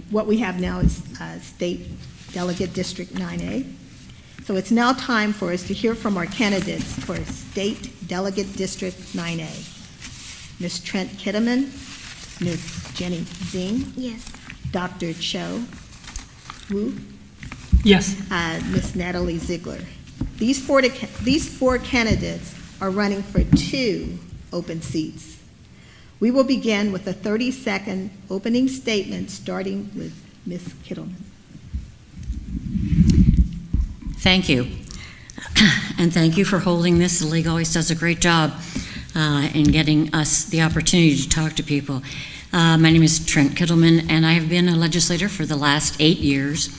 What we have now is State Delegate District 9A. So it's now time for us to hear from our candidates for State Delegate District 9A. Ms. Trent Kitteman, Ms. Jenny Zing. Yes. Dr. Cho Wu. Yes. Ms. Natalie Ziegler. These four candidates are running for 2 open seats. We will begin with a 30-second opening statement, starting with Ms. Kittelman. Thank you. And thank you for holding this. The league always does a great job in getting us the opportunity to talk to people. My name is Trent Kittelman, and I have been a legislator for the last 8 years.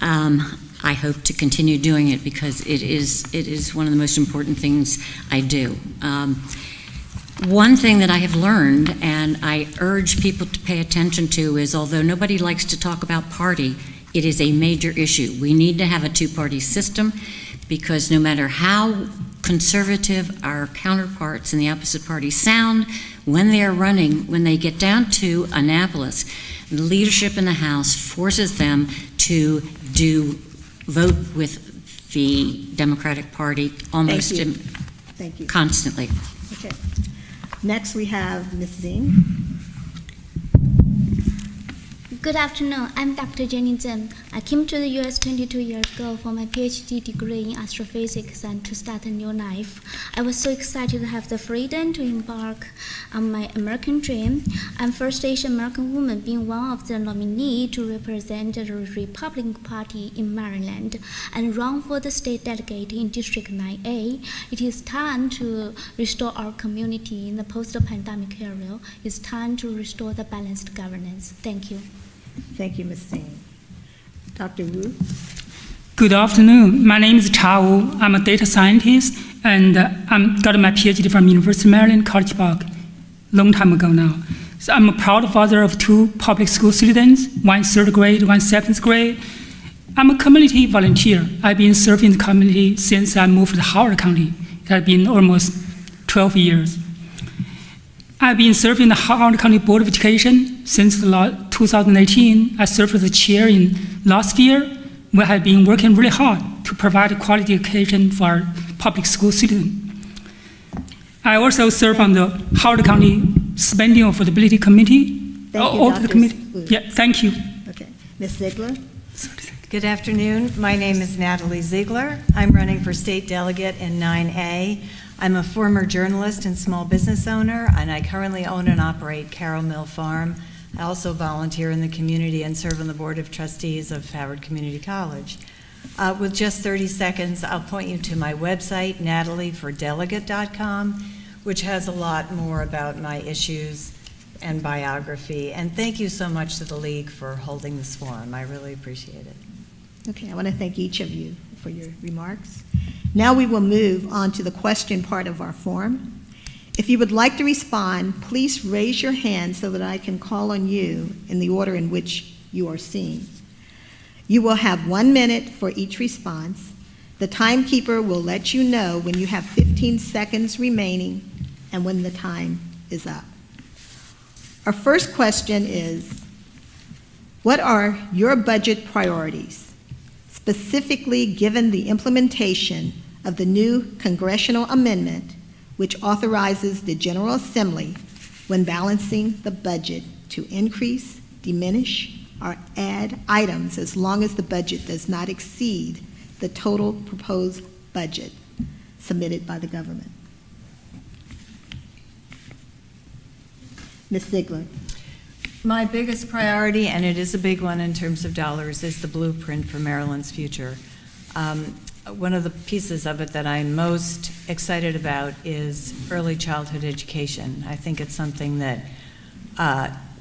I hope to continue doing it because it is one of the most important things I do. One thing that I have learned, and I urge people to pay attention to, is although nobody likes to talk about party, it is a major issue. We need to have a 2-party system because no matter how conservative our counterparts in the opposite party sound, when they are running, when they get down to Annapolis, the leadership in the House forces them to vote with the Democratic Party almost Thank you. Constantly. Okay. Next we have Ms. Zing. Good afternoon. I'm Dr. Jenny Zeng. I came to the U.S. 22 years ago for my PhD degree in astrophysics and to start a new life. I was so excited to have the freedom to embark on my American dream. I'm first Asian American woman being one of the nominees to represent the Republican Party in Maryland and run for the state delegate in District 9A. It is time to restore our community in the post-pandemic era. It's time to restore the balanced governance. Thank you. Thank you, Ms. Zing. Dr. Wu. Good afternoon. My name is Cha Wu. I'm a data scientist, and I got my PhD from University of Maryland, College Park, long time ago now. So I'm a proud father of 2 public school students, one 3rd grade, one 7th grade. I'm a community volunteer. I've been serving the community since I moved to Howard County. It has been almost 12 years. I've been serving the Howard County Board of Education since 2018. I served as the chair in last year, where I've been working really hard to provide quality education for our public school students. I also serve on the Howard County Spending Affordability Committee. Thank you, Audit Dr. Committee. Wu. Yeah, thank you. Okay. Ms. Ziegler. Good afternoon. My name is Natalie Ziegler. I'm running for state delegate in 9A. I'm a former journalist and small business owner, and I currently own and operate Carroll Mill Farm. I also volunteer in the community and serve on the Board of Trustees of Howard Community College. With just 30 seconds, I'll point you to my website, nataliefordelegate.com, which has a lot more about my issues and biography. And thank you so much to the League for holding this forum. I really appreciate it. Okay, I want to thank each of you for your remarks. Now we will move on to the question part of our forum. If you would like to respond, please raise your hand so that I can call on you in the order in which you are seen. You will have 1 minute for each response. The timekeeper will let you know when you have 15 seconds remaining and when the time is up. Our first question is, what are your budget priorities, specifically given the implementation of the new congressional amendment which authorizes the General Assembly, when balancing the budget, to increase, diminish, or add items as long as the budget does not exceed the total proposed budget submitted by the government? Ms. Ziegler. My biggest priority, and it is a big one in terms of dollars, is the blueprint for Maryland's future. One of the pieces of it that I'm most excited about is early childhood education. I think it's something that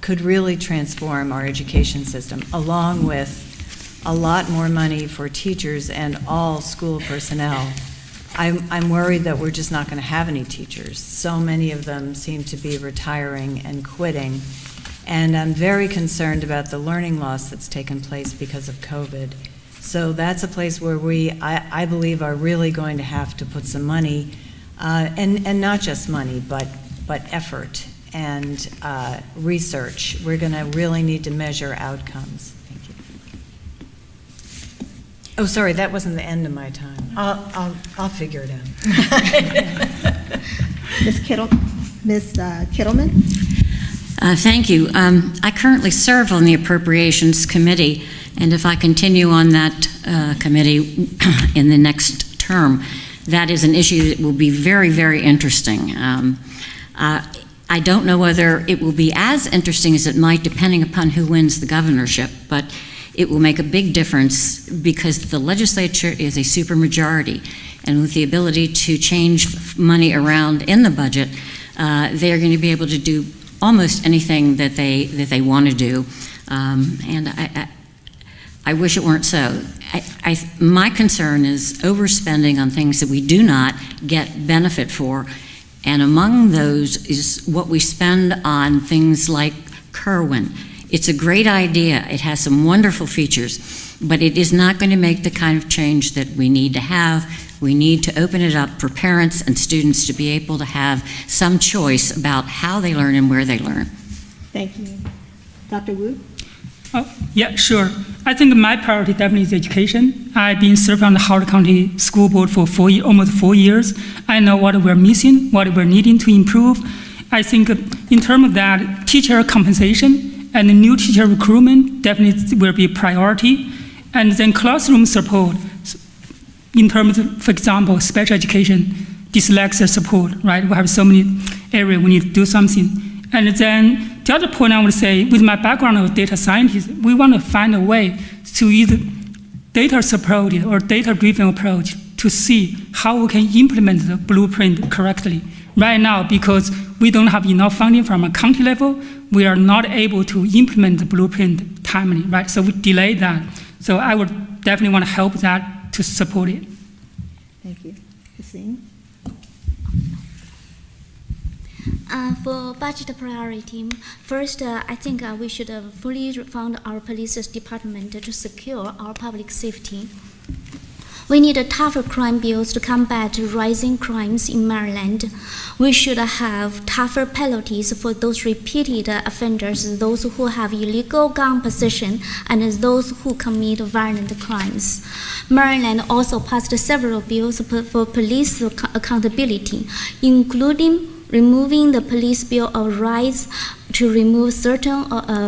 could really transform our education system, along with a lot more money for teachers and all school personnel. I'm worried that we're just not going to have any teachers. So many of them seem to be retiring and quitting. And I'm very concerned about the learning loss that's taken place because of COVID. So that's a place where I believe, are really going to have to put some money, and not just money, but effort and research. We're going to really need to measure outcomes. Thank you. Oh, sorry, that wasn't the end of my time. I'll figure it out. Ms. Kittleman? Thank you. I currently serve on the Appropriations Committee, and if I continue on that committee in the next term, that is an issue that will be very, very interesting. I don't know whether it will be as interesting as it might depending upon who wins the governorship, but it will make a big difference because the legislature is a supermajority, and with the ability to change money around in the budget, they are going to be able to do almost anything that they want to do, and I wish it weren't so. My concern is overspending on things that we do not get benefit for, and among those is what we spend on things like Kerwin. It's a great idea. It has some wonderful features, but it is not going to make the kind of change that we need to have. We need to open it up for parents and students to be able to have some choice about how they learn and where they learn. Thank you. Dr. Wu? Oh, yeah, sure. I think my priority definitely is education. I've been serving on the Howard County School Board for almost 4 years. I know what we're missing, what we're needing to improve. I think in terms of that, teacher compensation and the new teacher recruitment definitely will be a priority. And then classroom support, in terms of, for example, special education, dyslexia support, right? We have so many areas we need to do something. And then the other point I would say, with my background of data scientist, we want to find a way to either data-supported or data-driven approach to see how we can implement the blueprint correctly. Right now, because we don't have enough funding from a county level, we are not able to implement the blueprint timely, right? So we delay that. So I would definitely want to help that to support it. Thank you. Christine? For budget priority, first, I think we should fully fund our police department to secure our public safety. We need tougher crime bills to combat rising crimes in Maryland. We should have tougher penalties for those repeated offenders, those who have illegal gun possession, and those who commit violent crimes. Maryland also passed several bills for police accountability, including removing the Police Bill of Rights to remove certain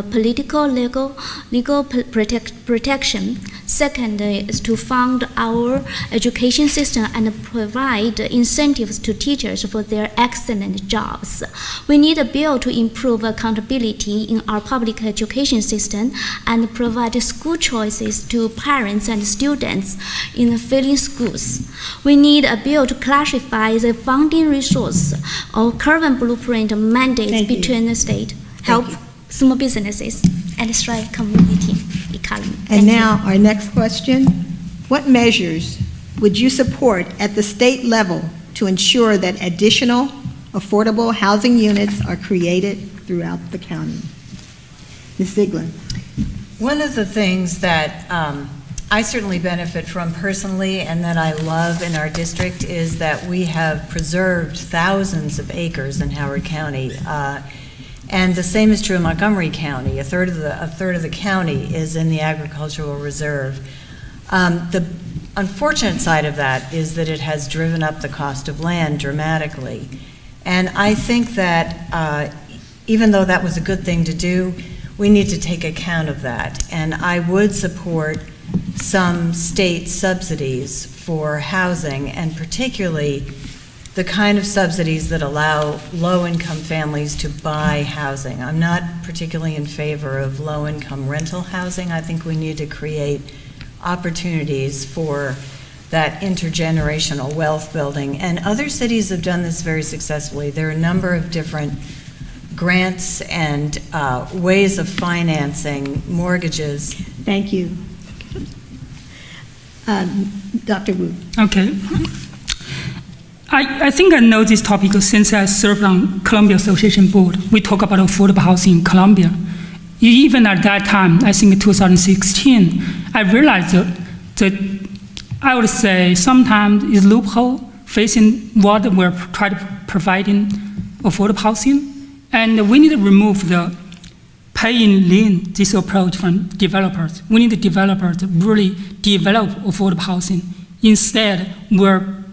political legal protection. Second is to fund our education system and provide incentives to teachers for their excellent jobs. We need a bill to improve accountability in our public education system and provide school choices to parents and students in failing schools. We need a bill to clarify the funding resource of current blueprint mandates between the state, help small businesses, and strike community economy. And now, our next question. What measures would you support at the state level to ensure that additional affordable housing units are created throughout the county? Ms. Ziegler. One of the things that I certainly benefit from personally and that I love in our district is that we have preserved thousands of acres in Howard County. And the same is true in Montgomery County. A third of the county is in the agricultural reserve. The unfortunate side of that is that it has driven up the cost of land dramatically. And I think that even though that was a good thing to do, we need to take account of that. And I would support some state subsidies for housing, and particularly the kind of subsidies that allow low-income families to buy housing. I'm not particularly in favor of low-income rental housing. I think we need to create opportunities for that intergenerational wealth building. And other cities have done this very successfully. There are a number of different grants and ways of financing mortgages. Thank you. Dr. Wu. Okay. I think I know this topic since I served on Columbia Association Board. We talk about affordable housing in Columbia. Even at that time, I think in 2016, I realized that I would say sometimes is loophole facing what we're trying to provide in affordable housing. And we need to remove the paying lien, this approach from developers. We need the developers to really develop affordable housing. Instead, we're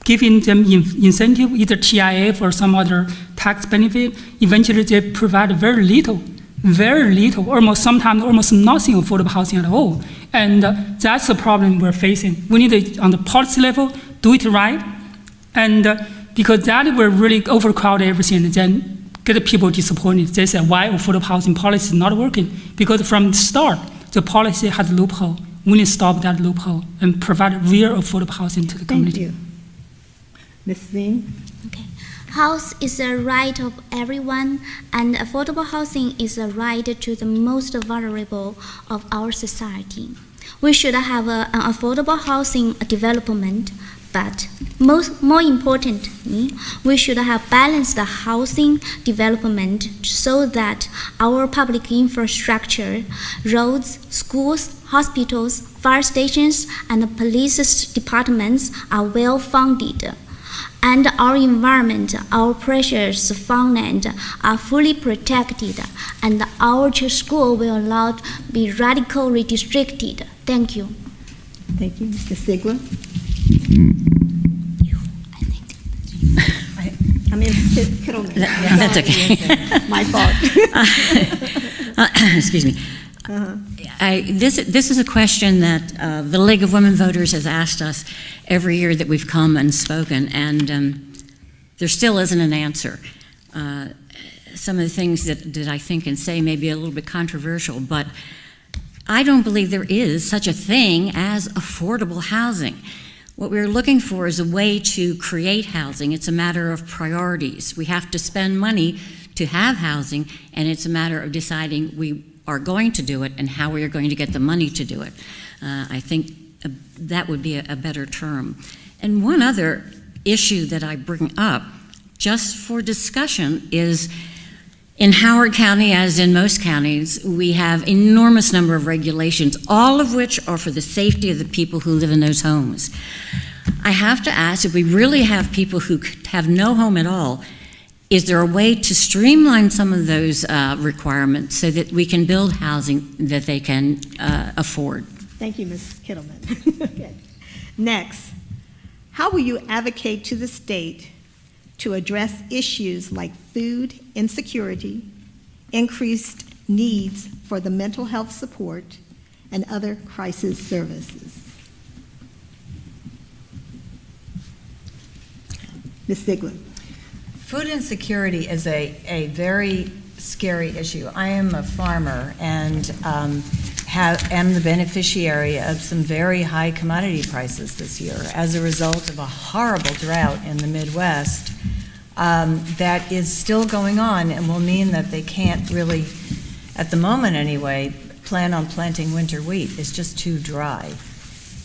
giving them incentive, either TIF or some other tax benefit. Eventually, they provide very little, sometimes almost nothing affordable housing at all. And that's the problem we're facing. We need to, on the policy level, do it right. And because that will really overcrowd everything and then get people disappointed. They say, why affordable housing policy is not working? Because from the start, the policy has a loophole. We need to stop that loophole and provide real affordable housing to the community. Thank you. Ms. Zing? Okay. House is a right of everyone, and affordable housing is a right to the most vulnerable of our society. We should have an affordable housing development, but more importantly, we should have balanced housing development so that our public infrastructure, roads, schools, hospitals, fire stations, and police departments are well funded, and our environment, our precious farmland are fully protected, and our school will not be radically restricted. Thank you. Thank you. Mr. Sigler? I mean, Kittleman. That's okay. My fault. Excuse me. This is a question that the League of Women Voters has asked us every year that we've come and spoken, and there still isn't an answer. Some of the things that I think and say may be a little bit controversial, but I don't believe there is such a thing as affordable housing. What we're looking for is a way to create housing. It's a matter of priorities. We have to spend money to have housing, and it's a matter of deciding we are going to do it and how we are going to get the money to do it. I think that would be a better term. And one other issue that I bring up just for discussion is in Howard County, as in most counties, we have enormous number of regulations, all of which are for the safety of the people who live in those homes. I have to ask, if we really have people who have no home at all, is there a way to streamline some of those requirements so that we can build housing that they can afford? Thank you, Ms. Kittleman. Okay. Next, how will you advocate to the state to address issues like food insecurity, increased needs for the mental health support, and other crisis services? Ms. Ziegler. Food insecurity is a very scary issue. I am a farmer and am the beneficiary of some very high commodity prices this year as a result of a horrible drought in the Midwest that is still going on and will mean that they can't really, at the moment anyway, plan on planting winter wheat. It's just too dry.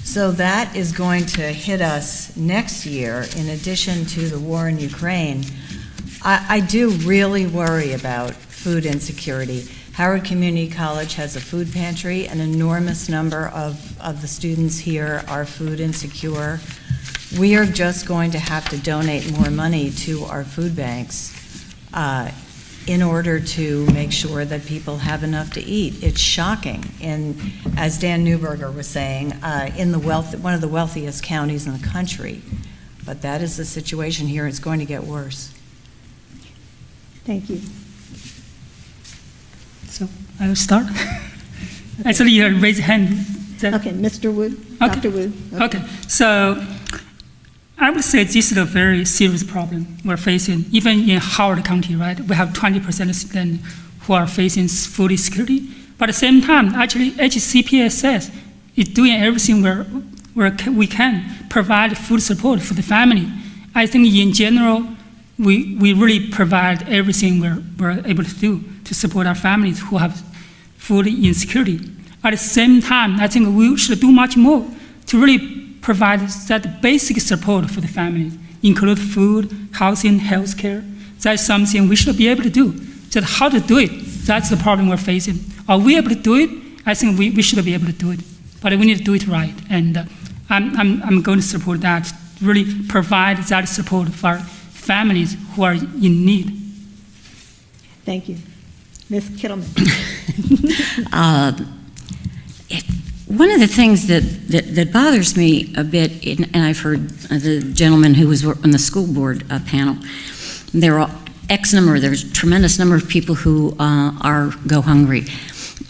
So that is going to hit us next year in addition to the war in Ukraine. I do really worry about food insecurity. Howard Community College has a food pantry. An enormous number of the students here are food insecure. We are just going to have to donate more money to our food banks in order to make sure that people have enough to eat. It's shocking, as Dan Newberger was saying, in one of the wealthiest counties in the country. But that is the situation here. It's going to get worse. Thank you. So I will start. Actually, you raise your hand. Okay, Mr. Wood, Okay. Dr. Wood. Okay, so I would say this is a very serious problem we're facing. Even in Howard County, right, we have 20% of students who are facing food insecurity. But at the same time, actually, HCPSS is doing everything we can provide food support for the family. I think in general, we really provide everything we're able to do to support our families who have food insecurity. At the same time, I think we should do much more to really provide that basic support for the families, include food, housing, healthcare. That's something we should be able to do. Just how to do it, that's the problem we're facing. Are we able to do it? I think we should be able to do it, but we need to do it right. And I'm going to support that, really provide that support for families who are in need. Thank you. Ms. Kittleman. One of the things that bothers me a bit, and I've heard the gentleman who was on the school board panel, there are there's a tremendous number of people who go hungry.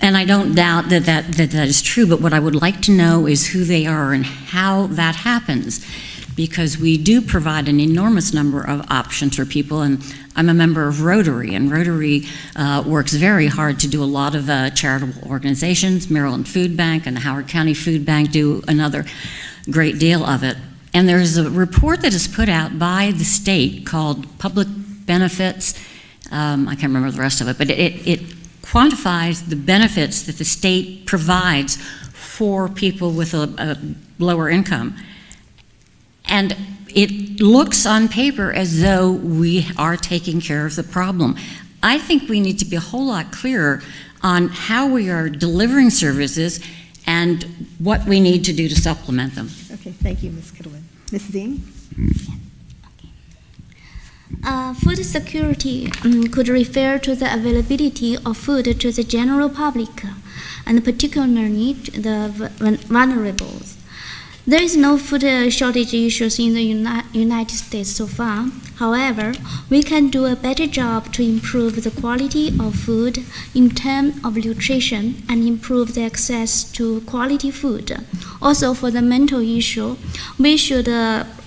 And I don't doubt that is true, but what I would like to know is who they are and how that happens, because we do provide an enormous number of options for people, and I'm a member of Rotary, and Rotary works very hard to do a lot of charitable organizations. Maryland Food Bank and the Howard County Food Bank do another great deal of it. And there's a report that is put out by the state called Public Benefits. I can't remember the rest of it, but it quantifies the benefits that the state provides for people with a lower income. And it looks on paper as though we are taking care of the problem. I think we need to be a whole lot clearer on how we are delivering services and what we need to do to supplement them. Okay, thank you, Ms. Kittleman. Ms. Zing? Food security could refer to the availability of food to the general public, and particularly the vulnerables. There is no food shortage issues in the United States so far. However, we can do a better job to improve the quality of food in terms of nutrition and improve the access to quality food. Also, for the mental issue, we should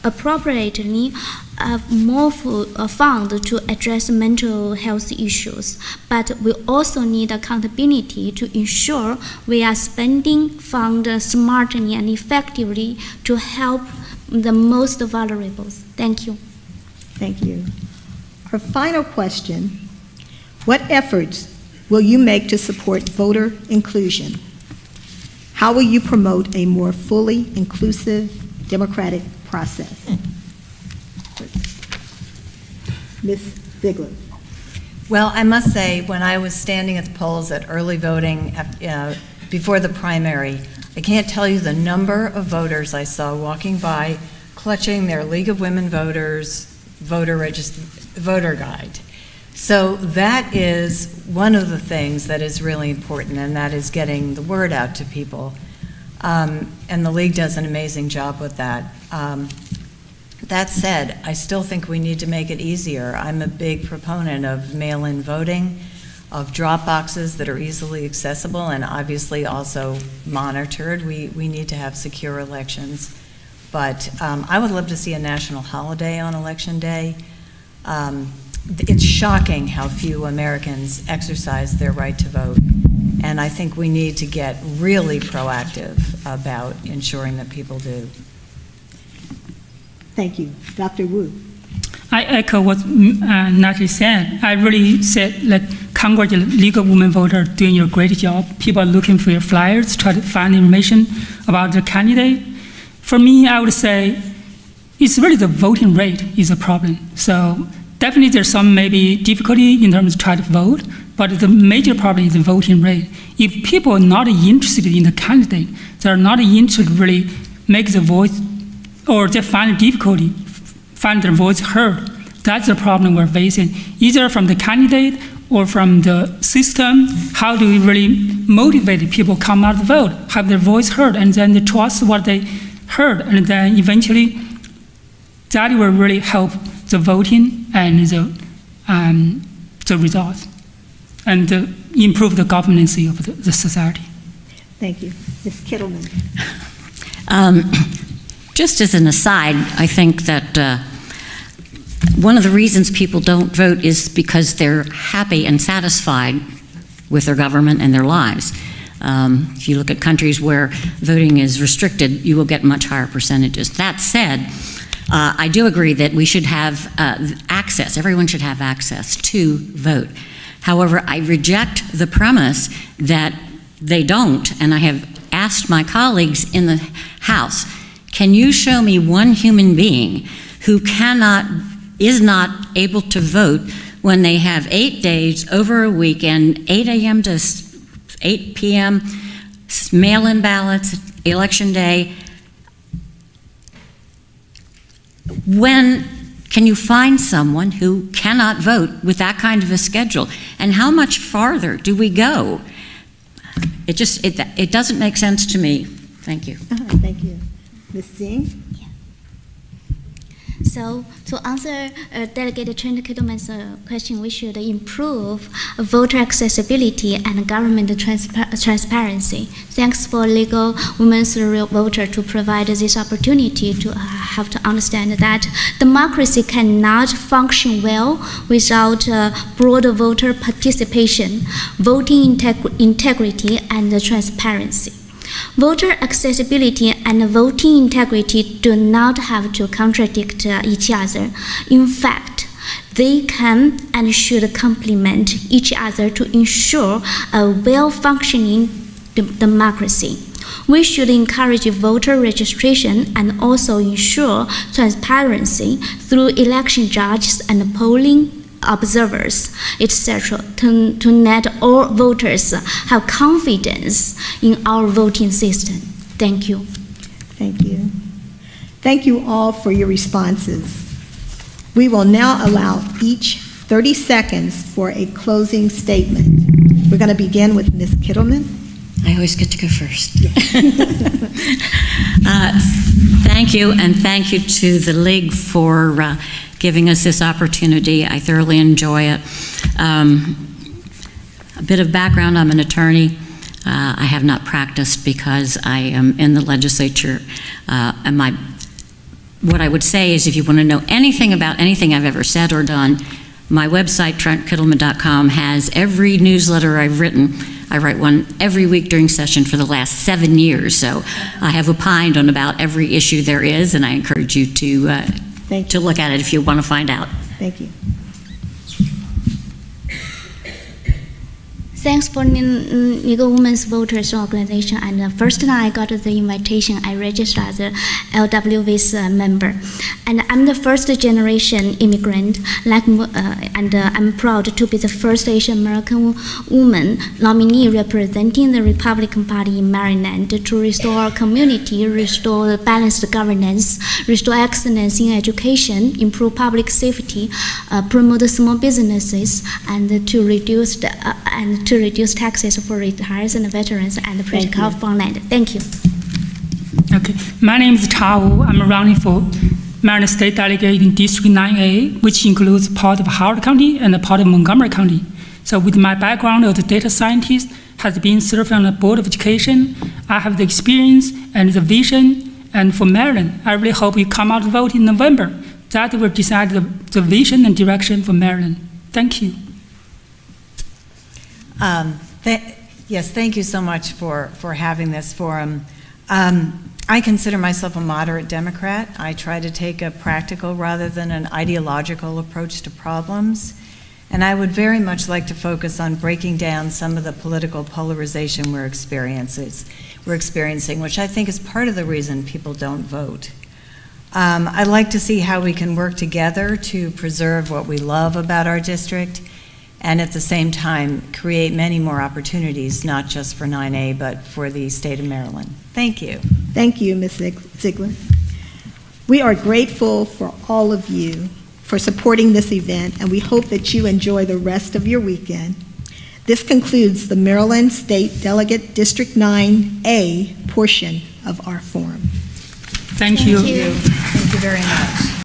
appropriately have more fund to address mental health issues, but we also need accountability to ensure we are spending funds smartly and effectively to help the most vulnerable. Thank you. Thank you. Our final question, what efforts will you make to support voter inclusion? How will you promote a more fully inclusive democratic process? Ms. Ziegler. Well, I must say, when I was standing at the polls at early voting before the primary, I can't tell you the number of voters I saw walking by, clutching their League of Women Voters voter guide. So that is one of the things that is really important, and that is getting the word out to people. And the League does an amazing job with that. That said, I still think we need to make it easier. I'm a big proponent of mail-in voting, of drop boxes that are easily accessible and obviously also monitored. We need to have secure elections. But I would love to see a national holiday on Election Day. It's shocking how few Americans exercise their right to vote. And I think we need to get really proactive about ensuring that people do. Thank you. Dr. Wu. I echo what Natalie said. I really said, congratulate League of Women Voters doing your great job. People are looking for your flyers, try to find information about the candidate. For me, I would say it's really the voting rate is a problem. So definitely there's some maybe difficulty in terms of trying to vote, but the major problem is the voting rate. If people are not interested in the candidate, they're not interested really make the voice, or they find difficulty, find their voice heard. That's the problem we're facing, either from the candidate or from the system. How do we really motivate people come out to vote, have their voice heard, and then they trust what they heard, and then eventually that will really help the voting and the results, and improve the governance of the society. Thank you. Ms. Kittleman. Just as an aside, I think that one of the reasons people don't vote is because they're happy and satisfied with their government and their lives. If you look at countries where voting is restricted, you will get much higher percentages. That said, I do agree that we should have access, everyone should have access to vote. However, I reject the premise that they don't, and I have asked my colleagues in the House, can you show me one human being who is not able to vote when they have 8 days over a weekend, 8 a.m. to 8 p.m., mail-in ballots, election day? When can you find someone who cannot vote with that kind of a schedule? And how much farther do we go? It doesn't make sense to me. Thank you. Thank you. Ms. Singh? So, to answer Delegate Trent Kittleman's question, we should improve voter accessibility and government transparency. Thanks for Legal Women's Voter to provide this opportunity to have to understand that democracy cannot function well without broad voter participation, voting integrity, and transparency. Voter accessibility and voting integrity do not have to contradict each other. In fact, they can and should complement each other to ensure a well-functioning democracy. We should encourage voter registration and also ensure transparency through election judges and polling observers, etc., to let all voters have confidence in our voting system. Thank you. Thank you. Thank you all for your responses. We will now allow each 30 seconds for a closing statement. We're going to begin with Ms. Kittleman. I always get to go first. Thank you, and thank you to the League for giving us this opportunity. I thoroughly enjoy it. A bit of background, I'm an attorney. I have not practiced because I am in the legislature. And what I would say is if you want to know anything about anything I've ever said or done, my website, trentkittleman.com, has every newsletter I've written. I write one every week during session for the last 7 years, so I have opined on about every issue there is, and I encourage you to look at it if you want to find out. Thank you. Thanks for Legal Women's Voters Organization. And first time I got the invitation, I registered as a LWV's member. And I'm the first generation immigrant, and I'm proud to be the first Asian American woman nominee representing the Republican Party in Maryland to restore our community, restore balanced governance, restore excellence in education, improve public safety, promote small businesses, and to reduce taxes for retirees and veterans and protect our farmland. Thank you. Okay, my name is Cha Wu. I'm running for Maryland State Delegate in District 9A, which includes part of Howard County and a part of Montgomery County. So with my background as a data scientist, has been serving on the Board of Education, I have the experience and the vision, and for Maryland, I really hope you come out to vote in November. That will decide the vision and direction for Maryland. Thank you. Yes, thank you so much for having this forum. I consider myself a moderate Democrat. I try to take a practical rather than an ideological approach to problems. And I would very much like to focus on breaking down some of the political polarization we're experiencing, which I think is part of the reason people don't vote. I'd like to see how we can work together to preserve what we love about our district and at the same time create many more opportunities, not just for 9A, but for the state of Maryland. Thank you. Thank you, Ms. Ziegler. We are grateful for all of you for supporting this event, and we hope that you enjoy the rest of your weekend. This concludes the Maryland State Delegate District 9A portion of our forum. Thank you. Thank you very much.